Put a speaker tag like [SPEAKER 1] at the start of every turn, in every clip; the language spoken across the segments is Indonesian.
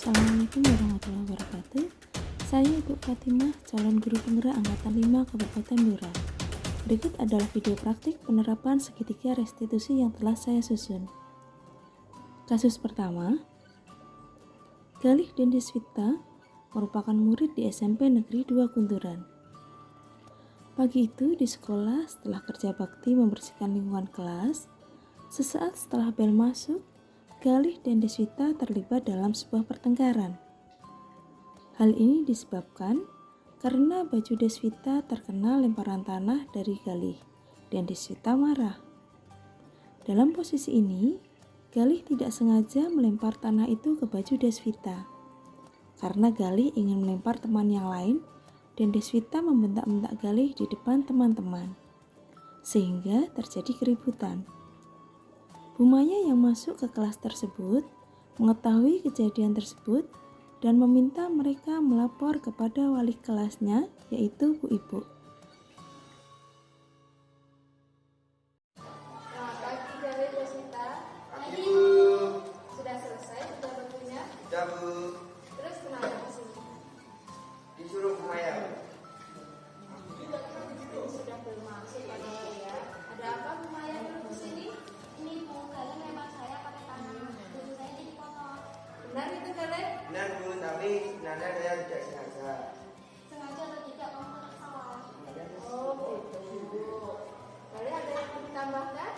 [SPEAKER 1] Assalamualaikum warahmatullahi wabarakatuh. Saya Ibu Fatimah, calon guru penggerak Angkatan 5 Kabupaten Blora. Berikut adalah video praktik penerapan segitiga restitusi yang telah saya susun. Kasus pertama, Galih Dendiswita merupakan murid di SMP Negeri 2 Gunturan. Pagi itu di sekolah, setelah kerja bakti membersihkan lingkungan kelas, sesaat setelah bel masuk, Galih dan Deswita terlibat dalam sebuah pertengkaran. Hal ini disebabkan karena baju Deswita terkena lemparan tanah dari Galih dan Deswita marah. Dalam posisi ini, Galih tidak sengaja melempar tanah itu ke baju Deswita. Karena Galih ingin melempar teman yang lain dan Deswita membentak-bentak Galih di depan teman-teman, sehingga terjadi keributan. Bu Maya yang masuk ke kelas tersebut mengetahui kejadian tersebut dan meminta mereka melapor kepada wali kelasnya, yaitu Bu Ibu.
[SPEAKER 2] Selamat pagi, Galih Deswita.
[SPEAKER 3] Pagi, Bu.
[SPEAKER 2] Sudah selesai sudah waktunya?
[SPEAKER 3] Sudah, Bu.
[SPEAKER 2] Terus kenapa di sini?
[SPEAKER 3] Disuruh Bu Maya.
[SPEAKER 2] Sudah bermaksud pada saya. Ada apa Bu Maya terus di sini?
[SPEAKER 4] Ini Bu, Galih memang saya pakai tangan. Baju saya jadi kotor.
[SPEAKER 2] Benar itu Galih?
[SPEAKER 3] Benar, Bu, tapi sebenarnya saya tidak sengaja.
[SPEAKER 4] Sengaja atau tidak, kamu tetap salah.
[SPEAKER 2] Oh gitu. Galih ada yang mau ditambahkan?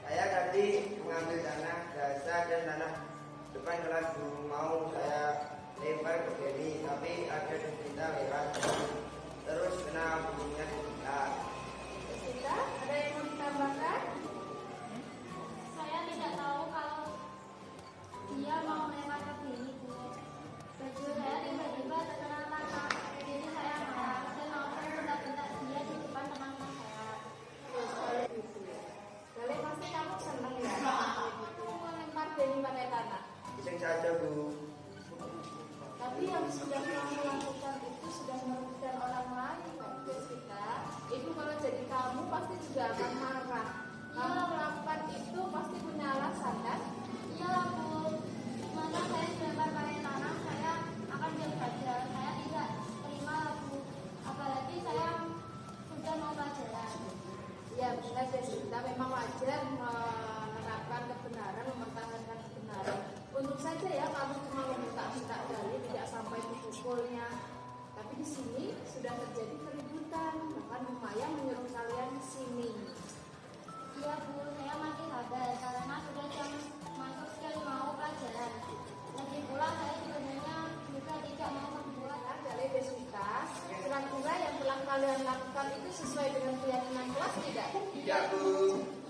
[SPEAKER 3] Saya tadi mengambil tanah dasar dan tanah depan kelas, Bu. Mau saya lempar ke Beni, tapi ada Deswita lewat. Terus kena bunyinya Deswita.
[SPEAKER 2] Deswita, ada yang mau ditambahkan?
[SPEAKER 4] Saya tidak tahu kalau dia mau melempar ke sini, Bu. Baju saya tiba-tiba terkena tanah. Jadi saya marah dan langsung bentak-bentak dia di depan teman-teman saya.
[SPEAKER 2] Terus Galih gitu ya. Galih pasti kamu seneng ya? Gitu. Melempar Beni pakai tanah.
[SPEAKER 3] Iseng saja, Bu.
[SPEAKER 2] Tapi yang sudah kamu lakukan itu sudah merugikan orang lain, Mbak Deswita. Ibu kalau jadi kamu pasti juga akan marah. Kamu melakukan itu pasti punya alasan kan?
[SPEAKER 4] Iya, Bu. Masa saya dilempar pakai tanah, saya akan diam saja. Saya tidak terima, Bu. Apalagi saya sudah mau pelajaran.
[SPEAKER 2] Ya benar Deswita, memang wajar menerapkan kebenaran, mempertahankan kebenaran. Untung saja ya kamu cuma meminta-minta Galih, tidak sampai dipukulnya. Tapi di sini sudah terjadi keributan, bahkan Bu Maya menyuruh kalian di sini.
[SPEAKER 4] Iya, Bu, saya masih sabar karena sudah jam masuk dan mau pelajaran. Lagi pula saya sebenarnya juga tidak mau membuat.
[SPEAKER 2] Galih Deswita, kira-kira yang telah kalian lakukan itu sesuai dengan keyakinan kelas tidak?
[SPEAKER 3] Tidak, Bu.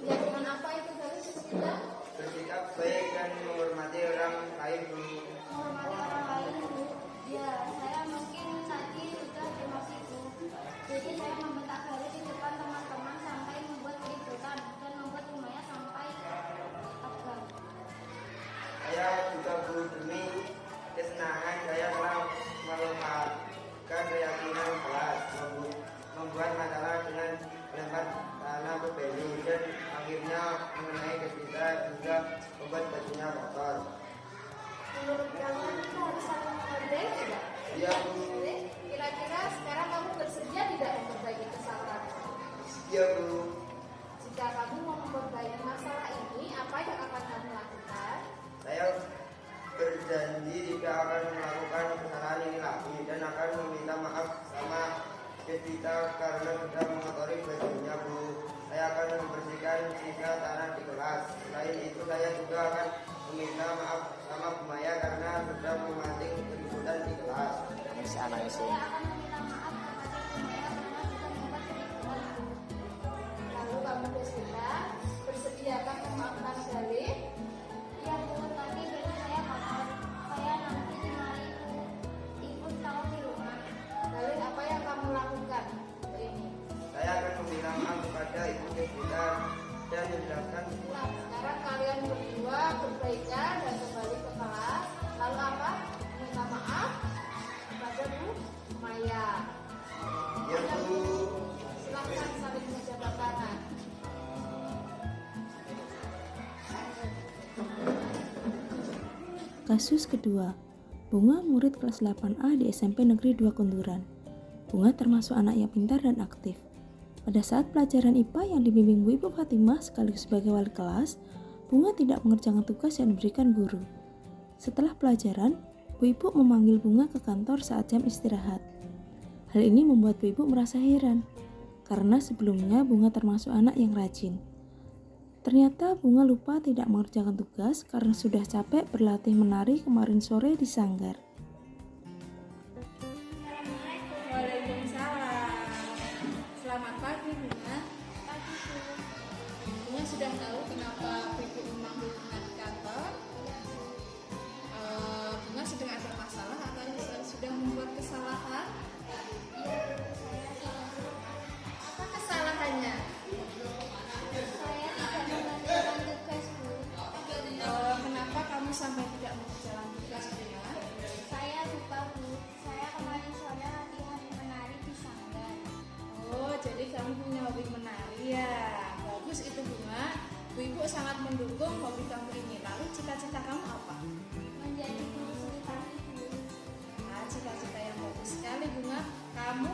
[SPEAKER 2] Keyakinan apa itu Galih Deswita?
[SPEAKER 3] Bersikap baik dan menghormati orang lain, Bu.
[SPEAKER 4] Menghormati orang lain, Bu. Ya, saya mungkin tadi sudah emosi, Bu. Jadi saya membentak Galih di depan teman-teman sampai membuat keributan dan membuat Bu Maya sampai tegang.
[SPEAKER 3] Saya juga, Bu, demi kesenangan saya telah melemahkan keyakinan kelas, membuat masalah dengan melempar tanah ke Beni dan akhirnya mengenai Deswita hingga membuat bajunya kotor.
[SPEAKER 2] Menurut kalian kita harus saling menghargai tidak?
[SPEAKER 3] Iya, Bu.
[SPEAKER 2] Kira-kira sekarang kamu bersedia tidak memperbaiki kesalahan?
[SPEAKER 3] Iya, Bu.
[SPEAKER 2] Jika kamu mau memperbaiki masalah ini, apa yang akan kamu lakukan?
[SPEAKER 3] Saya berjanji jika akan melakukan kesalahan ini lagi dan akan meminta maaf sama Deswita karena sudah mengotori bajunya, Bu. Saya akan membersihkan sisa tanah di kelas. Selain itu, saya juga akan meminta maaf sama Bu Maya karena sudah memancing keributan di kelas.
[SPEAKER 4] Saya akan meminta maaf kepada Bu Maya karena sudah membuat keributan, Bu.
[SPEAKER 2] Lalu kamu Deswita, bersediakah memaafkan Galih?
[SPEAKER 4] Iya, Bu, tapi baju saya kotor. Saya nanti dimarahi ibu tahu di rumah.
[SPEAKER 2] Galih, apa yang kamu lakukan ini?
[SPEAKER 3] Saya akan meminta maaf kepada Ibu Deswita dan menjelaskan
[SPEAKER 2] Nah, sekarang kalian berdua berbaikan dan kembali ke kelas. Lalu apa? Minta maaf kepada Bu Maya.
[SPEAKER 3] ya, Bu.
[SPEAKER 2] Silahkan saling menjabat tangan.
[SPEAKER 1] Kasus kedua, Bunga murid kelas 8A di SMP Negeri 2 Kunduran. Bunga termasuk anak yang pintar dan aktif. Pada saat pelajaran IPA yang dibimbing Bu Ibu Fatimah sekaligus sebagai wali kelas, Bunga tidak mengerjakan tugas yang diberikan guru. Setelah pelajaran, Bu Ibu memanggil Bunga ke kantor saat jam istirahat. Hal ini membuat Bu Ibu merasa heran, karena sebelumnya Bunga termasuk anak yang rajin. Ternyata Bunga lupa tidak mengerjakan tugas karena sudah capek berlatih menari kemarin sore di sanggar.
[SPEAKER 2] Waalaikumsalam. Selamat pagi Bunga.
[SPEAKER 4] Pagi Bu.
[SPEAKER 2] Bunga sudah tahu kenapa Ibu memanggil Bunga di kantor? Bunga sedang ada masalah atau sudah membuat kesalahan?
[SPEAKER 4] Iya Bu, saya salah.
[SPEAKER 2] Apa kesalahannya?
[SPEAKER 4] Saya tidak mengerjakan tugas Bu.
[SPEAKER 2] Kenapa kamu sampai tidak mengerjakan tugas Bunga?
[SPEAKER 4] Saya lupa Bu. Saya kemarin sore latihan menari di sanggar.
[SPEAKER 2] Oh, jadi kamu punya hobi menari ya. Bagus itu Bunga. Bu Ibu sangat mendukung hobi kamu ini. Lalu cita-cita kamu apa?
[SPEAKER 4] Menjadi guru seni tari Bu.
[SPEAKER 2] Nah, cita-cita yang bagus sekali Bunga. Kamu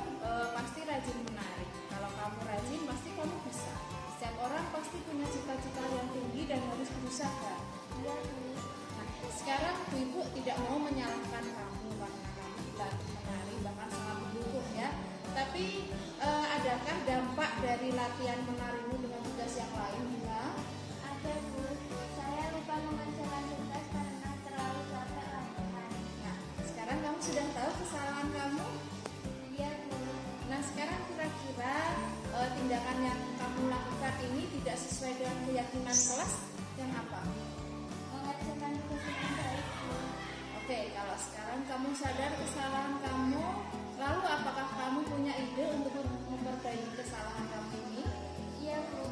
[SPEAKER 2] pasti rajin menari. Kalau kamu rajin, pasti kamu bisa. Setiap orang pasti punya cita-cita yang tinggi dan harus berusaha.
[SPEAKER 4] Iya Bu.
[SPEAKER 2] Nah, sekarang Bu Ibu tidak mau menyalahkan kamu karena kamu dilatih menari, bahkan sangat mendukung ya. Tapi adakah dampak dari latihan menarimu dengan tugas yang lain Bunga?
[SPEAKER 4] Ada Bu. Saya lupa mengerjakan tugas karena terlalu capek latihan.
[SPEAKER 2] Nah, sekarang kamu sudah tahu kesalahan kamu.
[SPEAKER 4] Iya Bu.
[SPEAKER 2] Nah, sekarang kira-kira tindakan yang kamu lakukan ini tidak sesuai dengan keyakinan kelas yang apa?
[SPEAKER 4] Mengerjakan tugas dengan baik Bu.
[SPEAKER 2] Oke, kalau sekarang kamu sadar kesalahan kamu, lalu apakah kamu punya ide untuk memperbaiki kesalahan kamu ini?
[SPEAKER 4] Iya Bu.